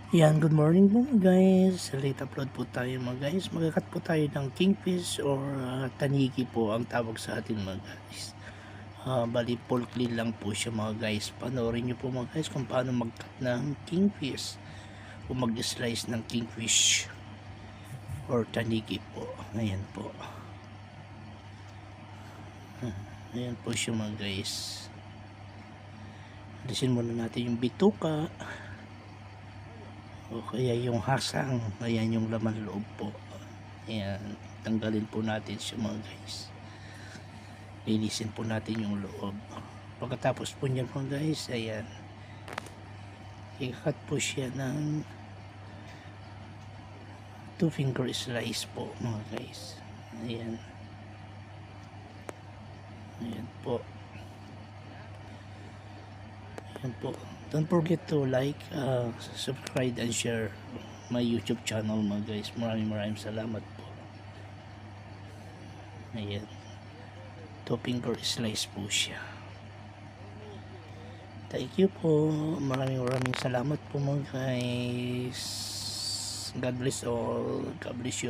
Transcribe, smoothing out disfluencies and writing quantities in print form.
Yan, good morning po mga guys. Late upload po tayo mga guys. Magakat po tayo ng kingfish or tanigi po ang tawag sa atin mga guys. Bali polkly lang po siya mga guys. Panoorin nyo po mga guys kung paano mag-cut ng kingfish o mag-slice ng kingfish or tanigi po. Ayan po. Ayan po siya mga guys. Alisin muna natin yung bituka o kaya yung hasang. Ayan yung laman loob po. Ayan, tanggalin po natin siya mga guys. Linisin po natin yung loob. Pagkatapos po niyan mga guys, ayan, i-cut po siya ng 2 finger slice po mga guys. Ayan. Ayan po. Ayan po. Don't forget to like, subscribe and share my YouTube channel mga guys. Maraming salamat po. Ayan. 2 finger slice po siya. Thank you po. Maraming salamat po mga guys. God bless all. God bless you.